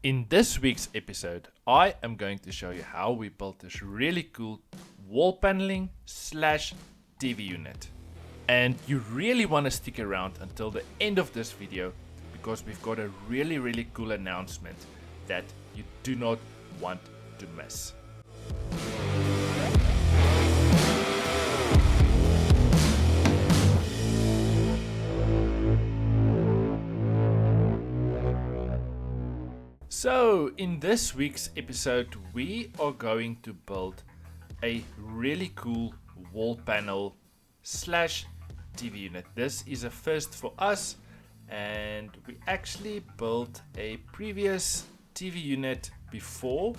In this week's episode, I am going to show you how we built this really cool wall paneling slash TV unit. And you really want to stick around until the end of this video because we've got a really cool announcement that you do not want to miss. So in this week's episode we are going to build a really cool wall panel slash TV unit. This is a first for us, and we actually built a previous TV unit before.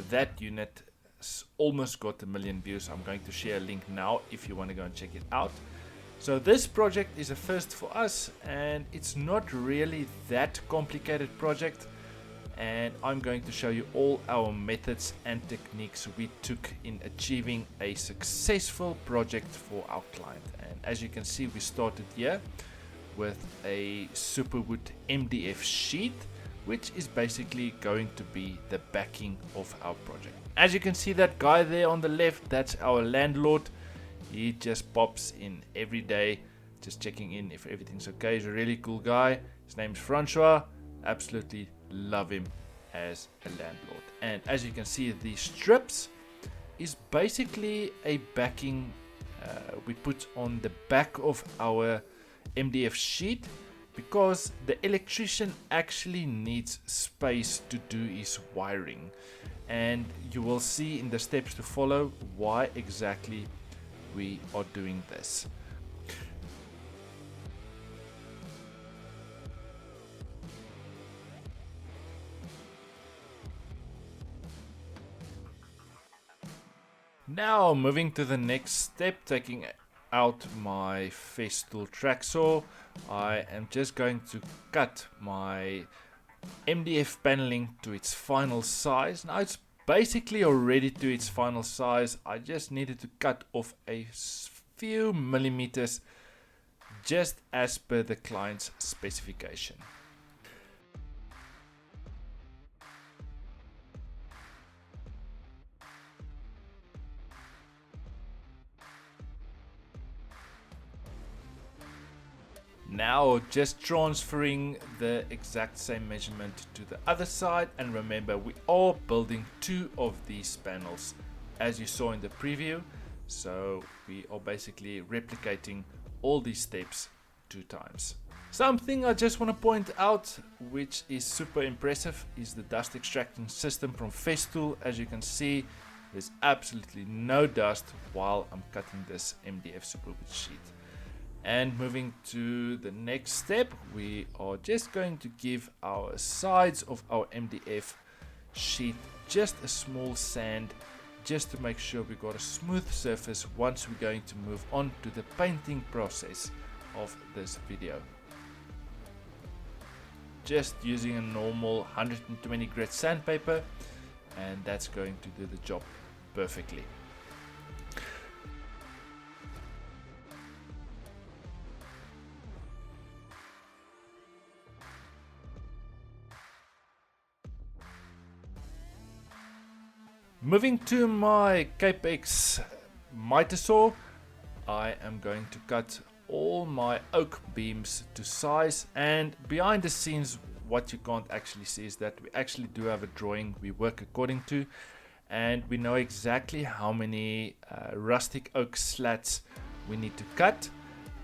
That unit almost got 1 million views. I'm going to share a link now if you want to go and check it out. So this project is a first for us, and it's not really that complicated project. And I'm going to show you all our methods and techniques we took in achieving a successful project for our client. And as you can see, we started here with a superwood MDF sheet, which is basically going to be the backing of our project. As you can see, that guy there on the left, that's our landlord. He just pops in every day, just checking in if everything's okay. He's a really cool guy. His name's Francois. Absolutely love him as a landlord. And as you can see, these strips is basically a backing we put on the back of our MDF sheet because the electrician actually needs space to do his wiring, and you will see in the steps to follow why exactly we are doing this. Now moving to the next step, taking out my FESTOOL track saw, I am just going to cut my MDF paneling to its final size. Now it's basically already to its final size. I just needed to cut off a few millimeters just as per the client's specification. Now just transferring the exact same measurement to the other side, and remember we are building 2 of these panels as you saw in the preview, so we are basically replicating all these steps 2 times. Something I just want to point out which is super impressive is the dust extraction system from FESTOOL. As you can see, there's absolutely no dust while I'm cutting this MDF superwood sheet. And moving to the next step, we are just going to give our sides of our MDF sheet just a small sand, just to make sure we got a smooth surface once we're going to move on to the painting process of this video. Just using a normal 120 grit sandpaper, and that's going to do the job perfectly. Moving to my Capex miter saw, I am going to cut all my oak beams to size, and behind the scenes what you can't actually see is that we actually do have a drawing we work according to, and we know exactly how many rustic oak slats we need to cut.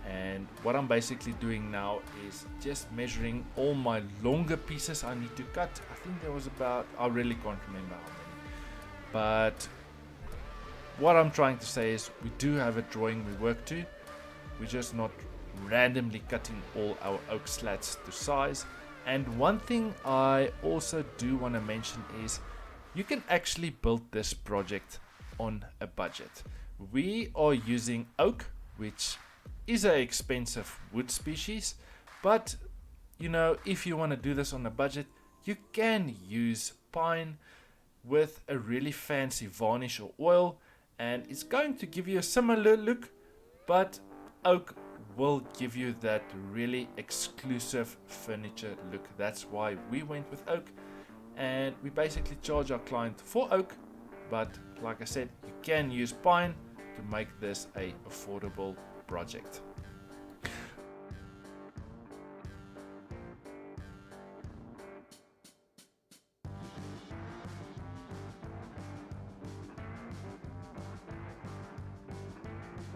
And what I'm basically doing now is just measuring all my longer pieces I need to cut. I think there was about, I really can't remember how many. But what I'm trying to say is we do have a drawing we work to. We're just not randomly cutting all our oak slats to size. And one thing I also do want to mention is you can actually build this project on a budget. We are using oak, which is an expensive wood species, but you know, if you want to do this on a budget, you can use pine with a really fancy varnish or oil, and it's going to give you a similar look, but oak will give you that really exclusive furniture look. That's why we went with oak, and we basically charge our client for oak, but like I said, you can use pine to make this a affordable project.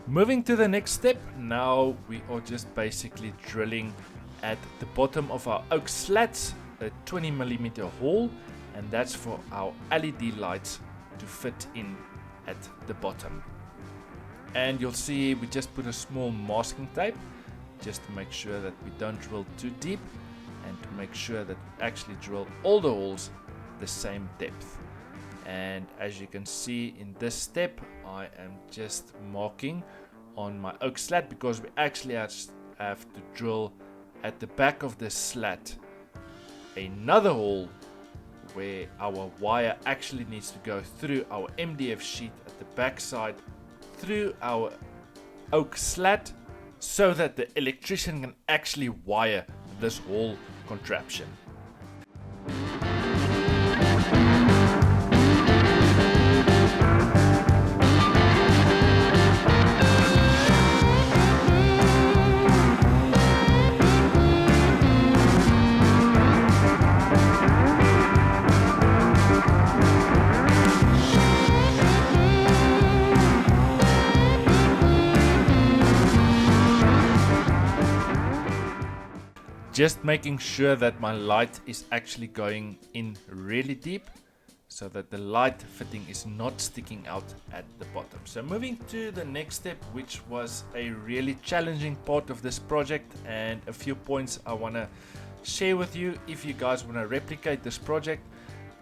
Moving to the next step, now we are just basically drilling at the bottom of our oak slats a 20mm hole, and that's for our LED lights to fit in at the bottom. And you'll see we just put a small masking tape just to make sure that we don't drill too deep, and to make sure that we actually drill all the holes the same depth. And as you can see in this step, I am just marking on my oak slat because we actually have to drill at the back of the slat another hole where our wire actually needs to go through our MDF sheet at the back side through our oak slat, so that the electrician can actually wire this whole contraption. Just making sure that my light is actually going in really deep, so that the light fitting is not sticking out at the bottom. So moving to the next step, which was a really challenging part of this project, and a few points I want to share with you if you guys want to replicate this project,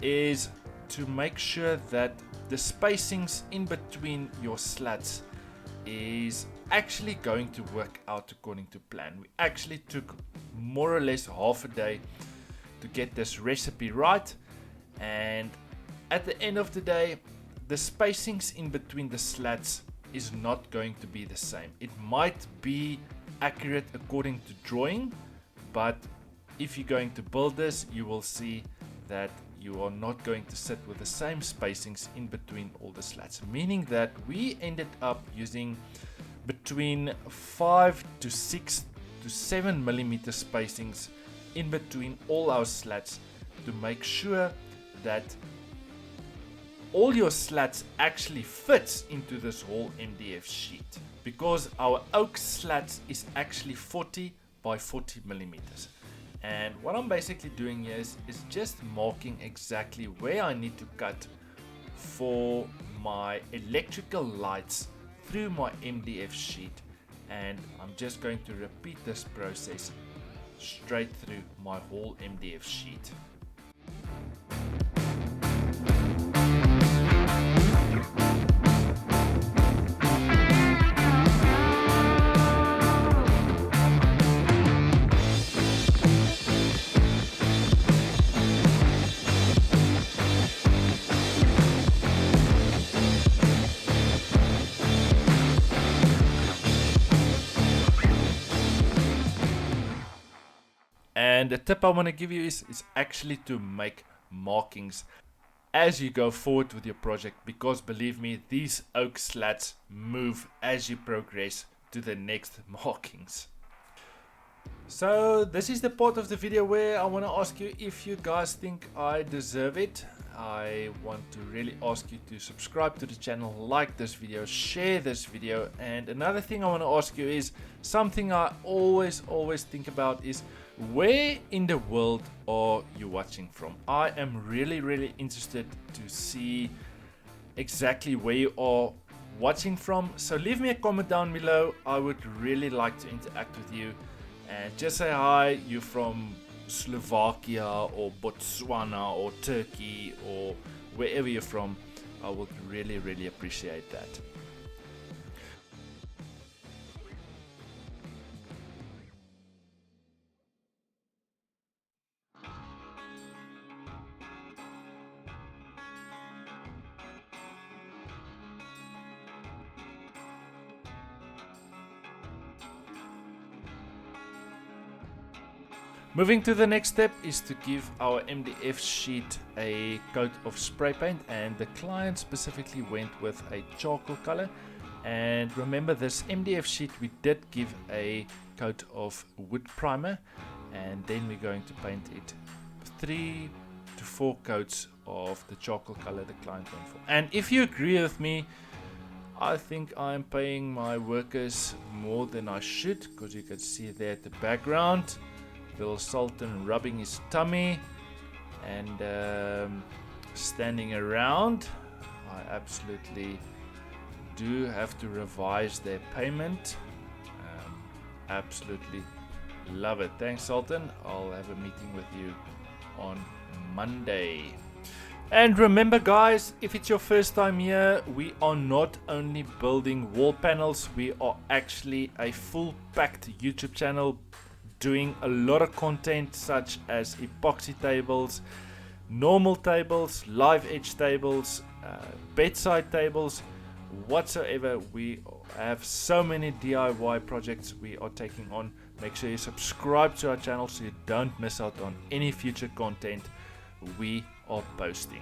is to make sure that the spacings in between your slats is actually going to work out according to plan. We actually took more or less half a day to get this recipe right, and at the end of the day, the spacings in between the slats is not going to be the same. It might be accurate according to drawing, but if you're going to build this, you will see that you are not going to sit with the same spacings in between all the slats, meaning that we ended up using between 5 to 6 to 7mm spacings in between all our slats to make sure that all your slats actually fits into this whole MDF sheet, because our oak slats is actually 40 by 40mm. And what I'm basically doing here is just marking exactly where I need to cut for my electrical lights through my MDF sheet, and I'm just going to repeat this process straight through my whole MDF sheet. And the tip I want to give you is actually to make markings as you go forward with your project, because believe me, these oak slats move as you progress to the next markings. So this is the part of the video where I want to ask you if you guys think I deserve it. I want to really ask you to subscribe to the channel, like this video, share this video. And another thing I want to ask you is something I always think about is, where in the world are you watching from? I am really interested to see exactly where you are watching from. So leave me a comment down below. I would really like to interact with you, and just say hi. You're from Slovakia or Botswana or Turkey or wherever you're from. I would really appreciate that. Moving to the next step is to give our MDF sheet a coat of spray paint, and the client specifically went with a charcoal color. And remember, this MDF sheet we did give a coat of wood primer, and then we're going to paint it 3 to 4 coats of the charcoal color the client went for. And if you agree with me, I think I'm paying my workers more than I should, because you can see there at the background little Sultan rubbing his tummy and standing around. I absolutely do have to revise their payment. Absolutely love it. Thanks, Sultan. I'll have a meeting with you on Monday. And remember, guys, if it's your first time here, we are not only building wall panels, we are actually a full packed YouTube channel doing a lot of content such as epoxy tables, normal tables, live edge tables, bedside tables, whatsoever. We have so many DIY projects we are taking on. Make sure you subscribe to our channel so you don't miss out on any future content we are posting.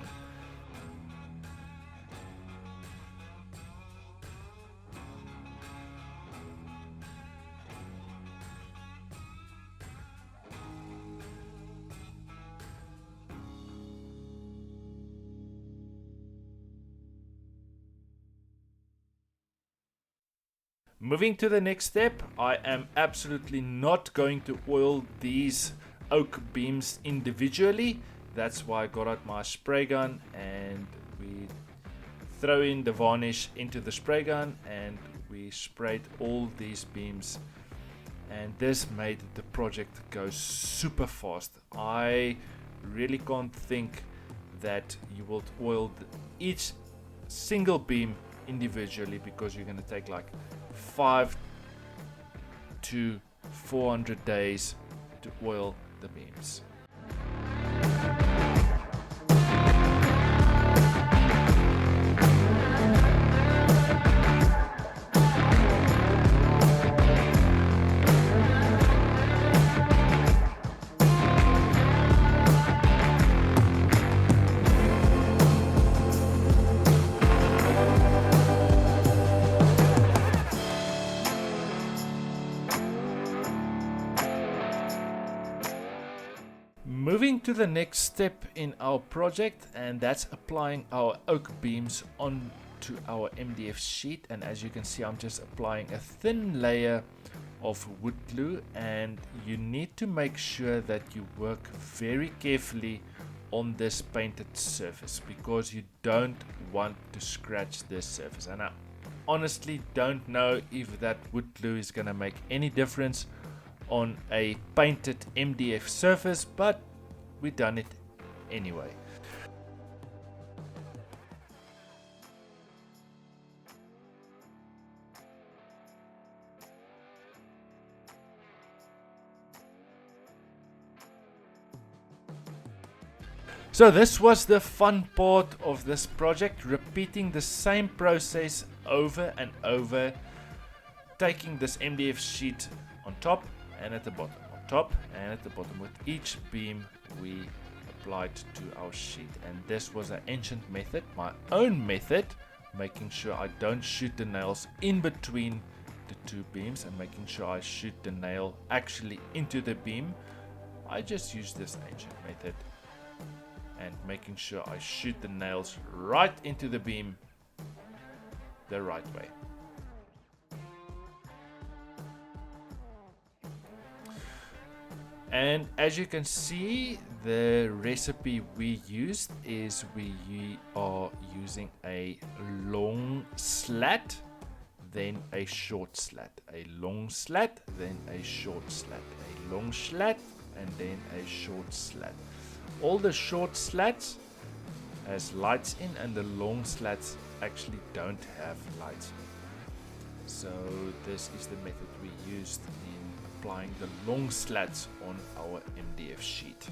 Moving to the next step, I am absolutely not going to oil these oak beams individually. That's why I got out my spray gun and we throw in the varnish into the spray gun and we sprayed all these beams, and this made the project go super fast. I really can't think that you will oil each single beam individually, because you're going to take like 5 to 400 days to oil the beams. Moving to the next step in our project, and that's applying our oak beams onto our MDF sheet. And as you can see, I'm just applying a thin layer of wood glue, and you need to make sure that you work very carefully on this painted surface, because you don't want to scratch this surface. And I honestly don't know if that wood glue is going to make any difference on a painted MDF surface, but we done it anyway. So this was the fun part of this project, repeating the same process over and over, taking this MDF sheet on top and at the bottom, on top and at the bottom, with each beam we applied to our sheet. And this was an ancient method, my own method, making sure I don't shoot the nails in between the two beams and making sure I shoot the nail actually into the beam. I just use this ancient method and making sure I shoot the nails right into the beam the right way. And as you can see, the recipe we used is we are using a long slat, then a short slat, a long slat, then a short slat, a long slat, and then a short slat. All the short slats has lights in, and the long slats actually don't have lights in. So this is the method we used in applying the long slats on our MDF sheet.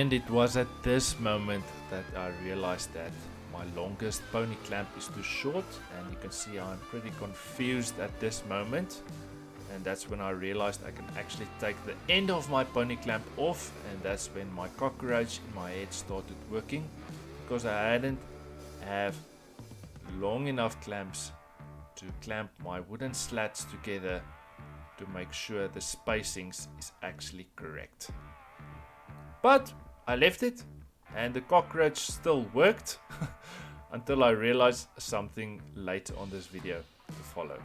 And it was at this moment that I realized that my longest pony clamp is too short, and you can see I'm pretty confused at this moment. And that's when I realized I can actually take the end of my pony clamp off, and that's when my cockroach in my head started working, because I hadn't have long enough clamps to clamp my wooden slats together to make sure the spacings is actually correct. But I left it, and the cockroach still worked until I realized something later on this video to follow.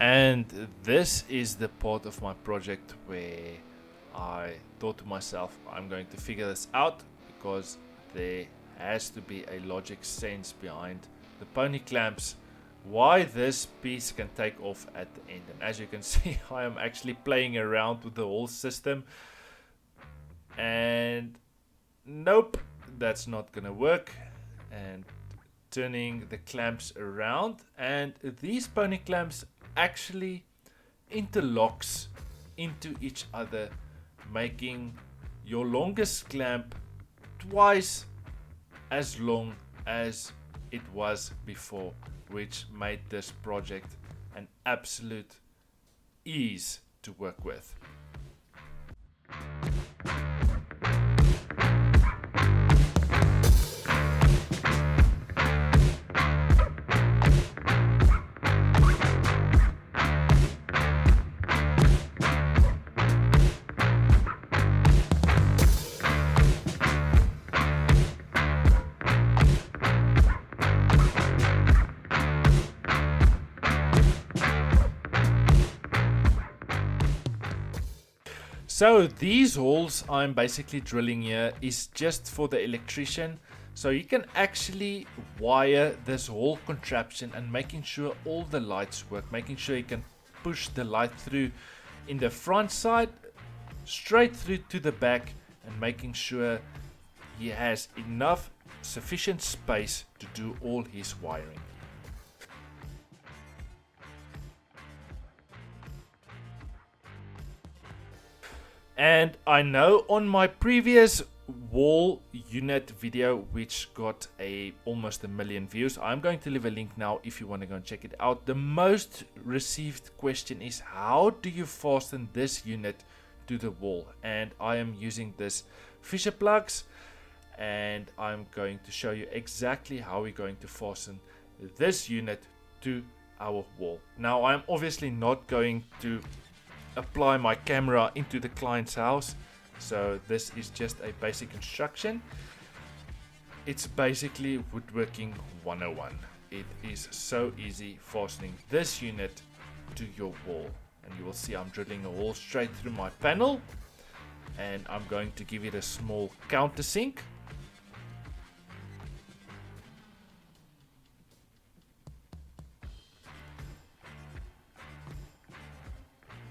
And this is the part of my project where I thought to myself, I'm going to figure this out, because there has to be a logic sense behind the pony clamps, why this piece can take off at the end. And as you can see, I am actually playing around with the whole system, and nope, that's not gonna work. And turning the clamps around, and these pony clamps actually interlocks into each other, making your longest clamp twice as long as it was before, which made this project an absolute ease to work with. So these holes I'm basically drilling here is just for the electrician, so you can actually wire this whole contraption and making sure all the lights work, making sure you can push the light through in the front side straight through to the back, and making sure he has enough sufficient space to do all his wiring. And I know on my previous wall unit video, which got almost 1 million views, I'm going to leave a link now if you want to go and check it out. The most received question is, how do you fasten this unit to the wall? And I am using this Fisher plugs, and I'm going to show you exactly how we're going to fasten this unit to our wall. Now, I'm obviously not going to apply my camera into the client's house, so this is just a basic instruction. It's basically woodworking 101. It is so easy fastening this unit to your wall, and you will see I'm drilling a hole straight through my panel, and I'm going to give it a small countersink.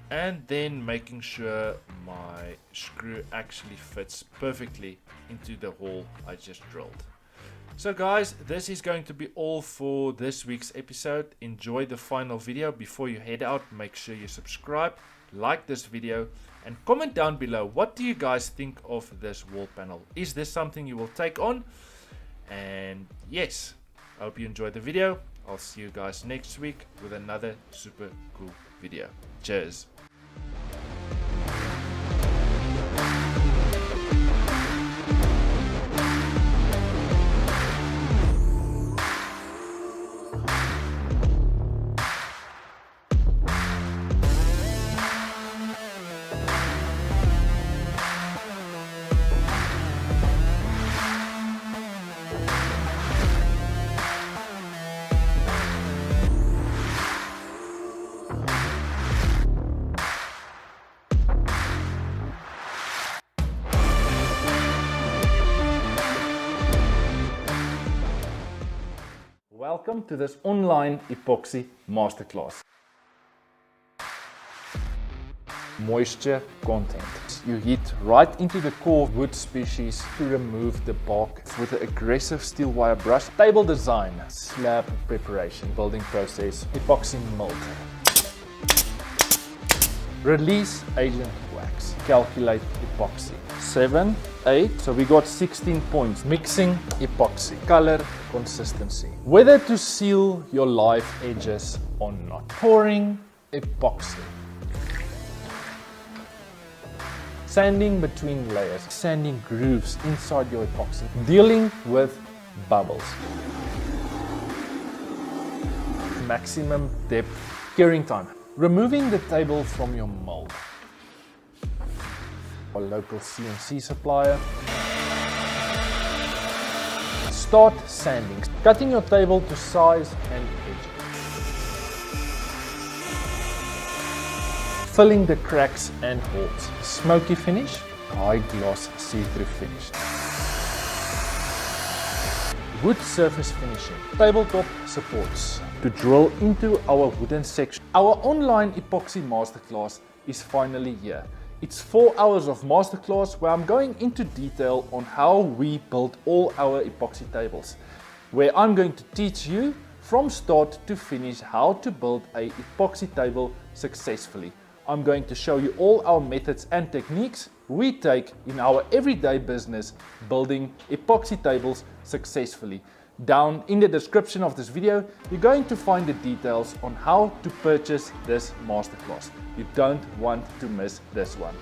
And then making sure my screw actually fits perfectly into the hole I just drilled. So guys, this is going to be all for this week's episode. Enjoy the final video. Before you head out, make sure you subscribe, like this video, and comment down below, what do you guys think of this wall panel? Is this something you will take on? And yes, I hope you enjoyed the video. I'll see you guys next week with another super cool video. Cheers. Welcome to this online epoxy masterclass. Moisture content. You hit right into the core wood species to remove the bark with an aggressive steel wire brush. Table design, slab preparation, building process, epoxy mold. Release agent wax, calculate epoxy. 7, 8, so we got 16 points. Mixing epoxy, color consistency. Whether to seal your live edges or not. Pouring epoxy. Sanding between layers, sanding grooves inside your epoxy, dealing with bubbles. Maximum depth, curing time. Removing the table from your mold. Our local CNC supplier. Start sanding, cutting your table to size and edge. Filling the cracks and holes. Smoky finish, high gloss see-through finish. Wood surface finishing, tabletop supports to drill into our wooden section. Our online epoxy masterclass is finally here. It's 4 hours of masterclass where I'm going into detail on how we build all our epoxy tables, where I'm going to teach you from start to finish how to build a epoxy table successfully. I'm going to show you all our methods and techniques we take in our everyday business building epoxy tables successfully. Down in the description of this video, you're going to find the details on how to purchase this masterclass. You don't want to miss this one.